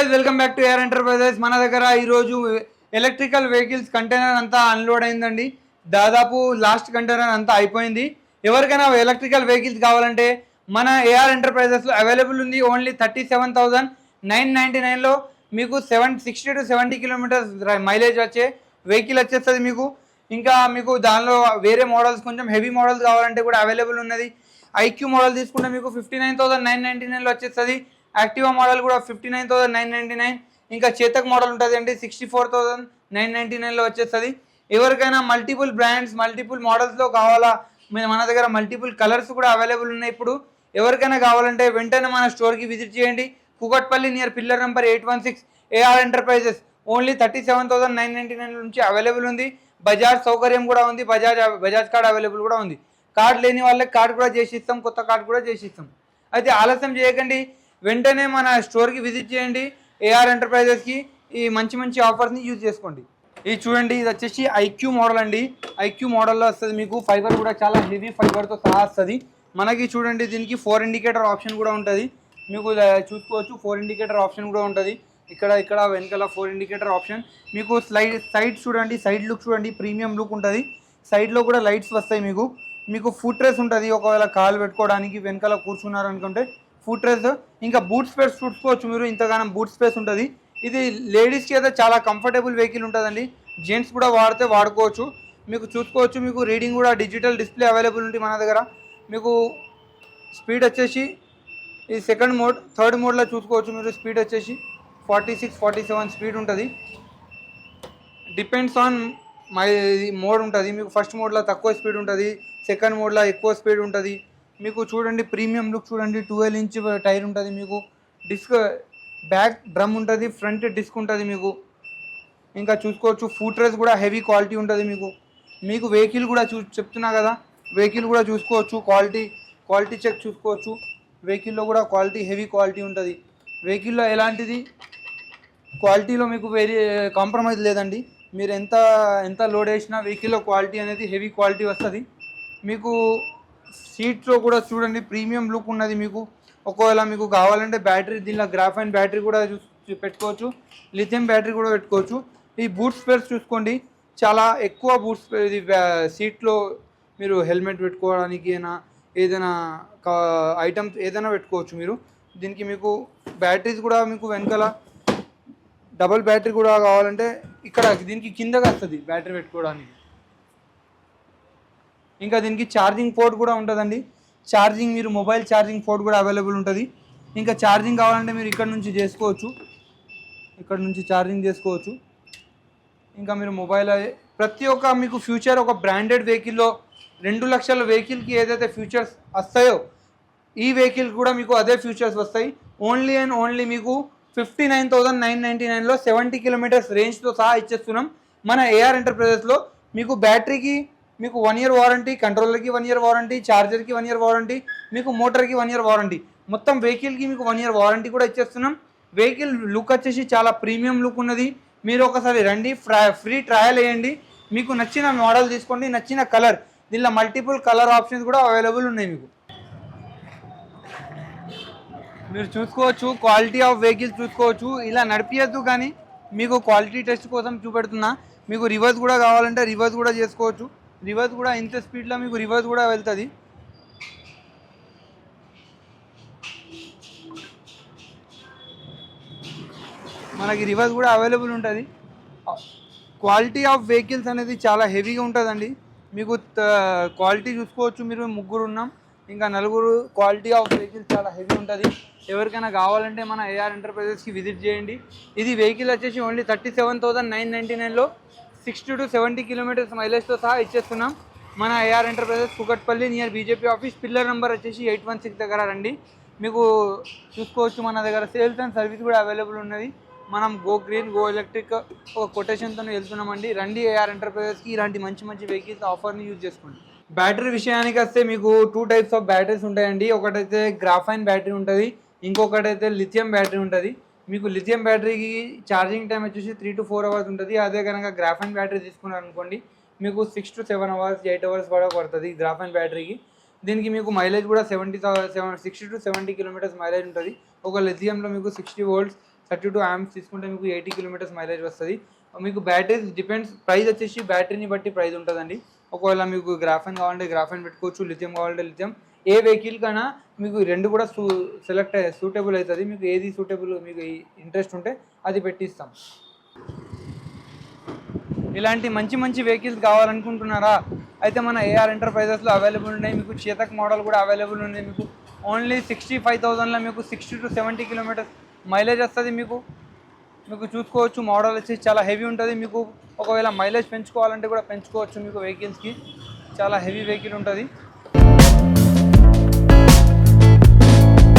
Guys welcome back to air enterprises. మన దగ్గర ఈరోజు ఎలక్ట్రికల్ వెహికల్స్ కంటైనర్ అంతా అన్లోడ్ అయిందండి. దాదాపు లాస్ట్ కంటైనర్ అంతా అయిపోయింది. ఎవరికైనా ఎలక్ట్రికల్ వెహికల్స్ కావాలంటే మన ఏఆర్ ఎంటర్ప్రైజెస్లో అవైలబుల్ ఉంది. ఓన్లీ 37,999లో మీకు 60 to 70 కిలోమీటర్స్ మైలేజ్ వచ్చే వెహికల్ వచ్చేస్తుంది మీకు. ఇంకా మీకు దానిలో వేరే మోడల్స్ కొంచెం హెవీ మోడల్స్ కావాలంటే కూడా అవైలబుల్ ఉన్నది. ఐక్యూ మోడల్ తీసుకుంటే మీకు 59,999లో వచ్చేస్తుంది. యాక్టివా మోడల్ కూడా 59,999. ఇంకా చేతక్ మోడల్ ఉంటుంది అండి 64,999లో వచ్చేస్తుంది. ఎవరికైనా మల్టిపుల్ బ్రాండ్స్ మల్టిపుల్ మోడల్స్లో కావాలా, మన దగ్గర మల్టిపుల్ కలర్స్ కూడా అవైలబుల్ ఉన్నాయి. ఇప్పుడు ఎవరికైనా కావాలంటే వెంటనే మన స్టోర్కి విజిట్ చేయండి. Kukatpally near pillar number 816 AR enterprises. Only 37,999 నుంచి అవైలబుల్ ఉంది. బజాజ్ సౌకర్యం కూడా ఉంది. బజాజ్ కార్డ్ అవైలబుల్ కూడా ఉంది. కార్డ్ లేని వాళ్ళకి కార్డ్ కూడా చేసి ఇస్తాం, కొత్త కార్డ్ కూడా చేసి ఇస్తాం. అయితే ఆలస్యం చేయకండి, వెంటనే మన స్టోర్కి విజిట్ చేయండి. ఏఆర్ ఎంటర్ప్రైజెస్కి ఈ మంచి మంచి ఆఫర్స్ని యూజ్ చేసుకోండి. ఇది చూడండి, ఇది వచ్చేసి ఐక్యూ మోడల్ అండి. ఐక్యూ మోడల్లో వస్తుంది మీకు. ఫైబర్ కూడా చాలా హెవీ ఫైబర్తో సహా వస్తుంది మనకి. చూడండి, దీనికి 4 ఇండికేటర్ ఆప్షన్ కూడా ఉంటుంది మీకు. చూసుకోవచ్చు, 4 ఇండికేటర్ ఆప్షన్ కూడా ఉంటుంది. ఇక్కడ వెనకాల 4 ఇండికేటర్ ఆప్షన్ మీకు. సైడ్ చూడండి, సైడ్ లుక్ చూడండి, ప్రీమియం లుక్ ఉంటుంది. సైడ్లో కూడా లైట్స్ వస్తాయి మీకు. ఫుట్ రెస్ట్ ఉంటుంది, ఒకవేళ కాలు పెట్టుకోవడానికి వెనకాల కూర్చున్నారనుకుంటే ఫుట్ రెస్ట్. ఇంకా బూట్ స్పేస్ చూసుకోవచ్చు మీరు, ఇంతగానం బూట్ స్పేస్ ఉంటుంది. ఇది లేడీస్కి అయితే చాలా కంఫర్టబుల్ వెహికల్ ఉంటుందండి. జెంట్స్ కూడా వాడుకోవచ్చు. మీకు చూసుకోవచ్చు, మీకు రీడింగ్ కూడా డిజిటల్ డిస్ప్లే అవైలబుల్ ఉంటుంది మన దగ్గర. మీకు స్పీడ్ వచ్చేసి ఈ సెకండ్ మోడ్, థర్డ్ మోడ్లో చూసుకోవచ్చు మీరు. స్పీడ్ వచ్చేసి 46, 47 స్పీడ్ ఉంటుంది. డిపెండ్స్ ఆన్ మోడ్ ఉంటుంది మీకు. ఫస్ట్ మోడ్లో తక్కువ స్పీడ్ ఉంటుంది, సెకండ్ మోడ్లో ఎక్కువ స్పీడ్ ఉంటుంది మీకు. చూడండి, ప్రీమియం లుక్ చూడండి. 12 ఇంచ్ టైర్ ఉంటుంది మీకు. డిస్క్ బ్యాక్ డ్రమ్ ఉంటుంది, ఫ్రంట్ డిస్క్ ఉంటుంది మీకు. ఇంకా చూసుకోవచ్చు, ఫుట్ రెస్ట్ కూడా హెవీ క్వాలిటీ ఉంటుంది మీకు. వెహికల్ కూడా చెప్తున్నా కదా, వెహికల్ కూడా చూసుకోవచ్చు. క్వాలిటీ చెక్ చూసుకోవచ్చు. వెహికల్లో కూడా క్వాలిటీ హెవీ క్వాలిటీ ఉంటుంది. వెహికల్లో ఎలాంటిది క్వాలిటీలో మీకు వేరే కాంప్రమైజ్ లేదండి. మీరు ఎంత లోడ్ వేసినా వెహికల్లో క్వాలిటీ అనేది హెవీ క్వాలిటీ వస్తుంది మీకు. సీట్స్లో కూడా చూడండి, ప్రీమియం లుక్ ఉన్నది మీకు. ఒకవేళ మీకు కావాలంటే బ్యాటరీ, దీనిలో గ్రాఫైన్ బ్యాటరీ కూడా పెట్టుకోవచ్చు, లిథియం బ్యాటరీ కూడా పెట్టుకోవచ్చు. ఈ బూట్ స్పేస్ చూసుకోండి, చాలా ఎక్కువ బూట్ స్పేస్. ఇది సీట్లో మీరు హెల్మెట్ పెట్టుకోవడానికి అయినా ఏదైనా ఐటమ్స్ ఏదైనా పెట్టుకోవచ్చు మీరు. దీనికి మీకు బ్యాటరీస్ కూడా మీకు వెనకాల డబుల్ బ్యాటరీ కూడా కావాలంటే ఇక్కడ దీనికి కిందగా వస్తుంది బ్యాటరీ పెట్టుకోవడానికి. ఇంకా దీనికి ఛార్జింగ్ పోర్ట్ కూడా ఉంటుందండి. ఛార్జింగ్ మీరు మొబైల్ ఛార్జింగ్ పోర్ట్ కూడా అవైలబుల్ ఉంటుంది. ఇంకా ఛార్జింగ్ కావాలంటే మీరు ఇక్కడ నుంచి ఛార్జింగ్ చేసుకోవచ్చు. ఇంకా మీరు మొబైల్ ప్రతి ఒక్క మీకు ఫ్యూచర్ ఒక బ్రాండెడ్ వెహికల్లో 2 లక్షల వెహికల్కి ఏదైతే ఫ్యూచర్స్ వస్తాయో ఈ వెహికల్ కూడా మీకు అదే ఫ్యూచర్స్ వస్తాయి. ఓన్లీ అండ్ ఓన్లీ మీకు 59,999లో 70 కిలోమీటర్స్ రేంజ్తో సహా ఇచ్చేస్తున్నాం మన ఏఆర్ ఎంటర్ప్రైజెస్లో. మీకు బ్యాటరీకి మీకు 1 year వారంటీ, కంట్రోలర్కి 1 year వారంటీ, ఛార్జర్కి 1 year వారంటీ, మీకు మోటార్కి 1 year వారంటీ, మొత్తం వెహికల్కి మీకు 1 year వారంటీ కూడా ఇచ్చేస్తున్నాం. వెహికల్ లుక్ వచ్చేసి చాలా ప్రీమియం లుక్ ఉన్నది. మీరు ఒకసారి రండి, ఫ్రీ ట్రయల్ వేయండి. మీకు నచ్చిన మోడల్ తీసుకోండి, నచ్చిన కలర్. దీనిలో మల్టిపుల్ కలర్ ఆప్షన్స్ కూడా అవైలబుల్ ఉన్నాయి మీకు. మీరు చూసుకోవచ్చు, క్వాలిటీ ఆఫ్ వెహికల్స్ చూసుకోవచ్చు. ఇలా నడిపియద్దు, కానీ మీకు క్వాలిటీ టెస్ట్ కోసం చూపెడుతున్నా. మీకు రివర్స్ కూడా కావాలంటే రివర్స్ కూడా చేసుకోవచ్చు. రివర్స్ కూడా ఇంత స్పీడ్లో మీకు రివర్స్ కూడా వెళ్తుంది. మనకి రివర్స్ కూడా అవైలబుల్ ఉంటుంది. క్వాలిటీ ఆఫ్ వెహికల్స్ అనేది చాలా హెవీగా ఉంటుందండి మీకు. క్వాలిటీ చూసుకోవచ్చు మీరు. 3 ఉన్నాం, ఇంకా 4. క్వాలిటీ ఆఫ్ వెహికల్స్ చాలా హెవీ ఉంటుంది. ఎవరికైనా కావాలంటే మన ఏఆర్ ఎంటర్ప్రైజెస్కి విజిట్ చేయండి. ఇది వెహికల్ వచ్చేసి ఓన్లీ 37,999లో 60 to 70 కిలోమీటర్స్ మైలేజ్తో సహా ఇచ్చేస్తున్నాం మన AR enterprises. Kukatpally near BJP office, pillar number వచ్చేసి 816 దగ్గర రండి. మీకు చూసుకోవచ్చు, మన దగ్గర సేల్స్ అండ్ సర్వీస్ కూడా అవైలబుల్ ఉన్నది. మనం గో గ్రీన్ గో ఎలక్ట్రిక్ ఒక కొటేషన్తో వెళ్తున్నామండి. రండి ఏఆర్ ఎంటర్ప్రైజెస్కి. ఇలాంటి మంచి మంచి వెహికల్స్ ఆఫర్ని యూజ్ చేసుకోండి. బ్యాటరీ విషయానికి వస్తే మీకు 2 types ఆఫ్ బ్యాటరీస్ ఉంటాయండి. ఒకటైతే గ్రాఫైన్ బ్యాటరీ ఉంటుంది, ఇంకొకటైతే లిథియం బ్యాటరీ ఉంటుంది. మీకు లిథియం బ్యాటరీకి ఛార్జింగ్ టైం వచ్చేసి 3 to 4 hours ఉంటుంది. అదే కనుక గ్రాఫైన్ బ్యాటరీ తీసుకున్నారు అనుకోండి, మీకు 6 to 7 hours, 8 hours కూడా పడుతుంది గ్రాఫైన్ బ్యాటరీకి. దీనికి మీకు మైలేజ్ కూడా 60 to 70 కిలోమీటర్స్ మైలేజ్ ఉంటుంది. ఒక లిథియంలో మీకు 60 volts 32 amps తీసుకుంటే మీకు 80 కిలోమీటర్స్ మైలేజ్ వస్తుంది. మీకు బ్యాటరీస్ డిపెండ్స్, ప్రైస్ వచ్చేసి బ్యాటరీని బట్టి ప్రైస్ ఉంటుందండి. ఒకవేళ మీకు గ్రాఫైన్ కావాలంటే గ్రాఫైన్ పెట్టుకోవచ్చు, లిథియం కావాలంటే లిథియం. ఏ వెహికల్ కన్నా మీకు రెండు కూడా సెలెక్ట్ సూటబుల్ అవుతుంది. మీకు ఏది సూటబుల్, మీకు ఇంట్రెస్ట్ ఉంటే అది పెట్టిస్తాం. ఇలాంటి మంచి మంచి వెహికల్స్ కావాలనుకుంటున్నారా? అయితే మన ఏఆర్ ఎంటర్ప్రైజెస్లో అవైలబుల్ ఉన్నాయి. మీకు చేతక్ మోడల్ కూడా అవైలబుల్ ఉంది. మీకు ఓన్లీ 65,000లో మీకు 60 to 70 కిలోమీటర్స్ మైలేజ్ వస్తుంది. మీకు చూసుకోవచ్చు. మోడల్ వచ్చి చాలా హెవీ ఉంటుంది. మీకు ఒకవేళ మైలేజ్ పెంచుకోవాలంటే కూడా పెంచుకోవచ్చు. మీకు వెహికల్స్కి చాలా హెవీ వెహికల్ ఉంటుంది.